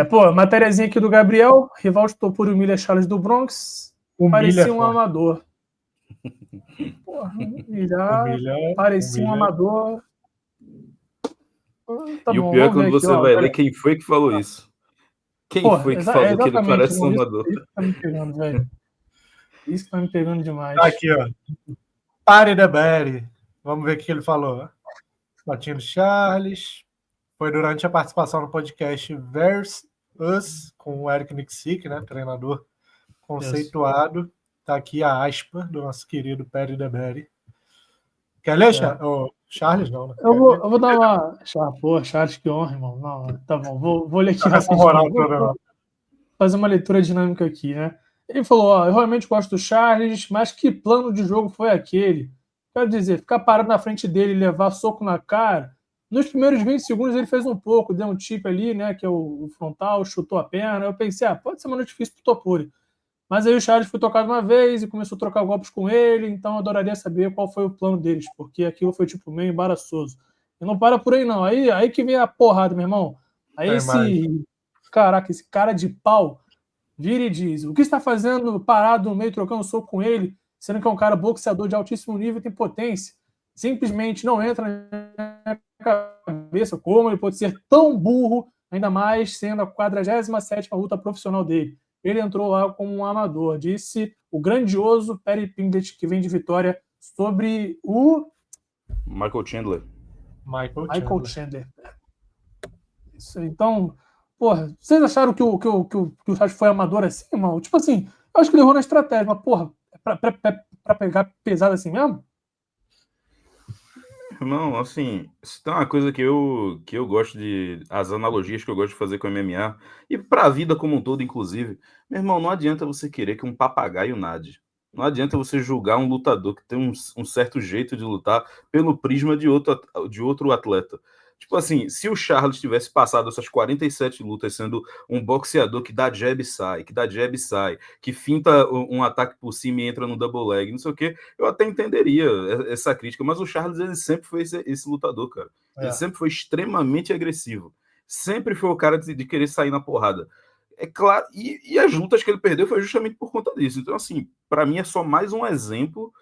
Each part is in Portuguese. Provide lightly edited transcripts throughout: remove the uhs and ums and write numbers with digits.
Pô, matériazinha aqui do Gabriel. Rivaldo Topur humilha Charles do Bronx. Parecia um amador. Porra, parecia um amador. Tá bom, o pior é quando você vai ler quem foi que falou isso. Quem foi que falou que ele parece um amador? Isso tá me pegando, velho. Isso tá me pegando demais. Tá aqui, ó. Pare da Berry. Vamos ver o que ele falou. Fotinho do Charles. Foi durante a participação no podcast Versus Us, com o Eric Nixick, né? Treinador conceituado. Isso. Tá aqui a aspa do nosso querido Perry da Berry. Quer ler, Charles? Não, né? Eu vou dar uma... Pô, Charles, que honra, irmão. Não, tá bom, vou ler aqui rapidinho. Fazer uma leitura dinâmica aqui, né? Ele falou, eu realmente gosto do Charles, mas que plano de jogo foi aquele? Quero dizer, ficar parado na frente dele e levar soco na cara. Nos primeiros 20 segundos ele fez um pouco, deu um tip ali, né, que é o frontal, chutou a perna. Eu pensei, pode ser uma noite difícil pro Topuri. Mas aí o Charles foi tocado uma vez e começou a trocar golpes com ele, então eu adoraria saber qual foi o plano deles, porque aquilo foi tipo meio embaraçoso. E não para por aí não, aí que vem a porrada, meu irmão. Aí esse cara de pau vira e diz, o que está fazendo parado no meio, trocando soco com ele, sendo que é um cara boxeador de altíssimo nível e tem potência? Simplesmente não entra na cabeça como ele pode ser tão burro, ainda mais sendo a 47ª luta profissional dele. Ele entrou lá como um amador, disse o grandioso Perry Pimblett, que vem de vitória sobre o... Michael Chandler. Michael Chandler. Isso, então, porra, vocês acharam que o Charles foi amador assim, irmão? Tipo assim, eu acho que ele errou na estratégia, mas, porra, pra pegar pesado assim mesmo? Não, assim, se tem uma coisa que eu gosto as analogias que eu gosto de fazer com o MMA, e pra vida como um todo, inclusive, meu irmão, não adianta você querer que um papagaio nade. Não adianta você julgar um lutador que tem um certo jeito de lutar pelo prisma de outro atleta. Tipo assim, se o Charles tivesse passado essas 47 lutas sendo um boxeador que dá jab e sai, que finta um ataque por cima e entra no double leg, não sei o quê, eu até entenderia essa crítica, mas o Charles ele sempre foi esse lutador, cara. Ele sempre foi extremamente agressivo. Sempre foi o cara de querer sair na porrada. É claro, e as lutas que ele perdeu foi justamente por conta disso. Então, assim, para mim é só mais um exemplo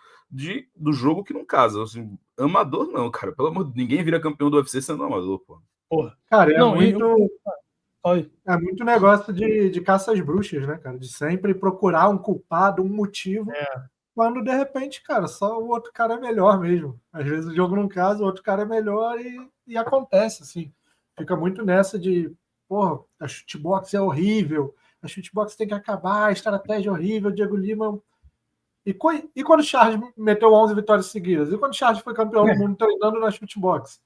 do jogo que não casa. Assim, amador não, cara. Pelo amor de Deus, ninguém vira campeão do UFC sendo amador, pô. Porra. Cara, é muito negócio de caça às bruxas, né, cara? De sempre procurar um culpado, um motivo. Quando, de repente, cara, só o outro cara é melhor mesmo. Às vezes o jogo não casa, o outro cara é melhor e acontece, assim. Fica muito nessa de, porra, a shootbox é horrível, a shootbox tem que acabar, a estratégia é horrível, Diego Lima... E quando o Charles meteu 11 vitórias seguidas? E quando o Charles foi campeão do mundo treinando na shootbox?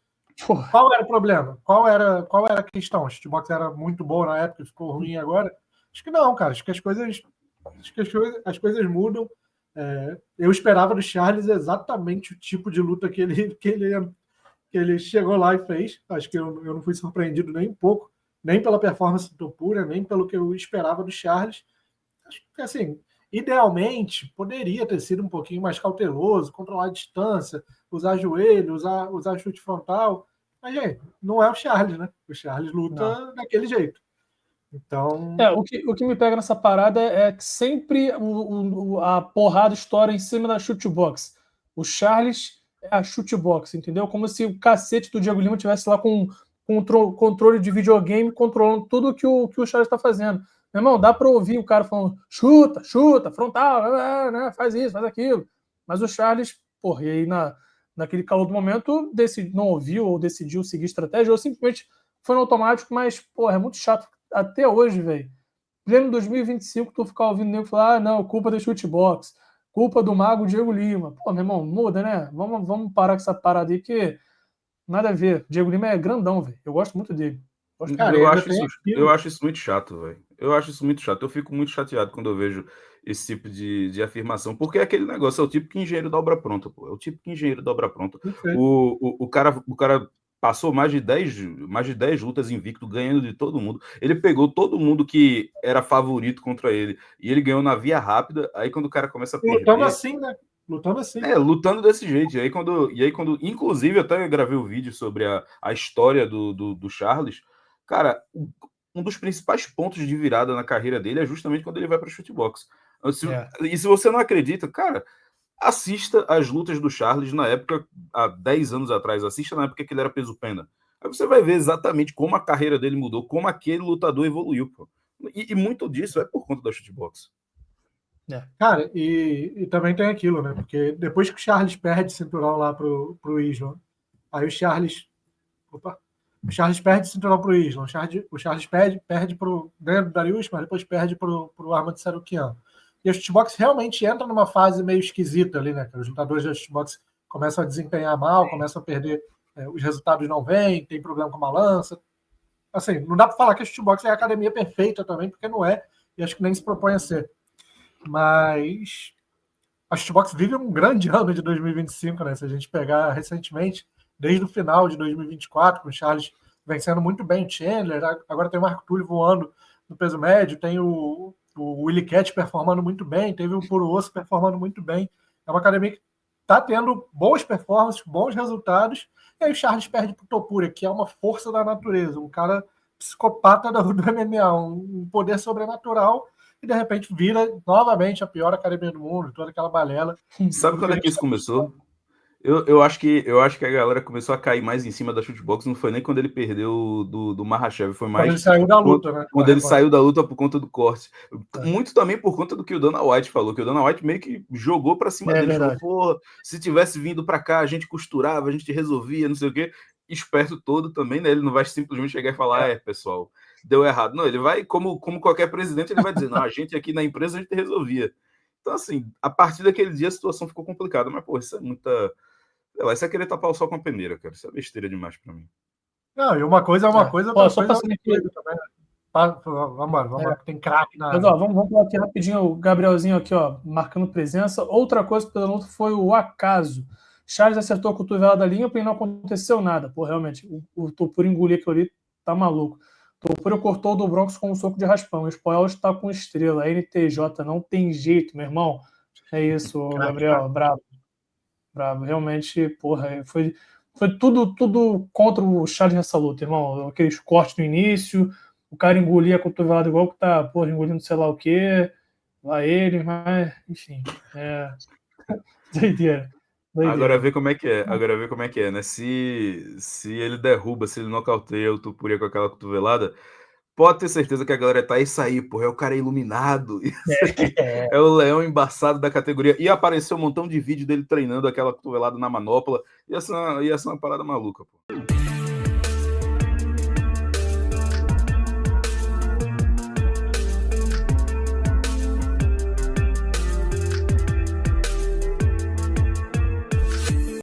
Qual era o problema? Qual era a questão? A shootbox era muito boa na época e ficou ruim agora? Acho que não, cara. Acho que as coisas mudam. Eu esperava do Charles exatamente o tipo de luta que ele chegou lá e fez. Acho que eu não fui surpreendido nem um pouco, nem pela performance do Topuria, nem pelo que eu esperava do Charles. Acho que, assim, idealmente, poderia ter sido um pouquinho mais cauteloso, controlar a distância, usar joelho, usar chute frontal. Mas, gente, não é o Charles, né? O Charles luta daquele jeito. Então... O que me pega nessa parada é que sempre a porrada estoura em cima da shootbox. O Charles é a shootbox, entendeu? Como se o cacete do Diego Lima estivesse lá com controle de videogame, controlando tudo que o Charles está fazendo. Meu irmão, dá para ouvir o cara falando chuta, frontal, né? Faz isso, faz aquilo. Mas o Charles, porra, e aí naquele calor do momento, não ouviu ou decidiu seguir estratégia, ou simplesmente foi no automático, mas, porra, é muito chato até hoje, velho. Pleno 2025, tu ficar ouvindo o nego falar, não, culpa da shootbox, culpa do mago Diego Lima. Pô, meu irmão, muda, né? Vamos parar com essa parada aí, que nada a ver. Diego Lima é grandão, velho. Eu gosto muito dele. Cara, eu acho isso muito chato, velho. Eu acho isso muito chato. Eu fico muito chateado quando eu vejo esse tipo de afirmação, porque é aquele negócio, é o tipo que engenheiro da obra pronta, pô. É o tipo que engenheiro da obra pronta. O cara passou mais de 10 lutas invicto, ganhando de todo mundo. Ele pegou todo mundo que era favorito contra ele, e ele ganhou na via rápida. Aí quando o cara começa a perder... Lutando assim, né? Lutando assim. Lutando desse jeito. E aí quando inclusive, eu até gravei um vídeo sobre a história do Charles. Cara, um dos principais pontos de virada na carreira dele é justamente quando ele vai para o chutebox. E se você não acredita, cara, assista as lutas do Charles na época, há 10 anos atrás, assista na época que ele era peso pena. Aí você vai ver exatamente como a carreira dele mudou, como aquele lutador evoluiu, pô. E muito disso é por conta da chutebox. Cara, e também tem aquilo, né? Porque depois que o Charles perde cinturão lá pro Islam, aí o Charles perde cinturão pro Islam, o Charles perde pro Darius, mas depois perde pro Armand Sarukian. E a chutebox realmente entra numa fase meio esquisita ali, né? Os lutadores da chutebox começam a desempenhar mal, começam a perder, os resultados não vêm, tem problema com a balança. Assim, não dá para falar que a chutebox é a academia perfeita também, porque não é, e acho que nem se propõe a ser. Mas a chutebox vive um grande ano de 2025, né? Se a gente pegar recentemente, desde o final de 2024, com o Charles vencendo muito bem o Chandler, agora tem o Marco Túlio voando no peso médio, tem o Willy Cat performando muito bem, teve o Puro Osso performando muito bem. É uma academia que está tendo boas performances, bons resultados, e aí o Charles perde para o Topuria, que é uma força da natureza, um cara psicopata do MMA, um poder sobrenatural, e de repente vira novamente a pior academia do mundo, toda aquela balela. Sabe quando é que isso começou? Eu acho que a galera começou a cair mais em cima da chutebox, não foi nem quando ele perdeu do Makhachev, foi mais quando ele saiu da luta, né? Quando ele saiu da luta por conta do corte. Muito também por conta do que o Dana White falou, que o Dana White meio que jogou pra cima dele. Falou, pô, se tivesse vindo pra cá, a gente costurava, a gente resolvia, não sei o quê. Esperto todo também, né? Ele não vai simplesmente chegar e falar, pessoal, deu errado. Não, ele vai, como qualquer presidente, ele vai dizer, não, a gente aqui na empresa, a gente resolvia. Então, assim, a partir daquele dia a situação ficou complicada. Mas, pô, isso é muita... Isso é querer tapar o sol com a peneira, cara. Isso é besteira demais pra mim. Não, e uma coisa é uma coisa, outra coisa é também. Vamos, tem craque na... Mas, ó, vamos falar aqui rapidinho, o Gabrielzinho aqui, ó, marcando presença. Outra coisa que pela luta foi o acaso. Charles acertou a cotovelada limpa e não aconteceu nada. Pô, realmente, o Topuria engolir aquilo ali, tá maluco. O Topuria cortou do Bronx com um soco de raspão. O Espanhol está com estrela. NTJ, não tem jeito, meu irmão. É isso, Gabriel, bravo. Bravo, realmente, porra, foi tudo contra o Charles nessa luta, irmão. Aqueles cortes no início, o cara engolia a cotovelada igual que tá, porra, engolindo sei lá o quê, lá ele, mas, enfim, doideira. Agora vê como é que é, né? Se ele derruba, se ele nocauteia o Topuria com aquela cotovelada, pode ter certeza que a galera tá isso aí, porra, é o cara iluminado, é o leão embaçado da categoria. E apareceu um montão de vídeo dele treinando aquela cotovelada na manopla, ia ser uma parada maluca, pô.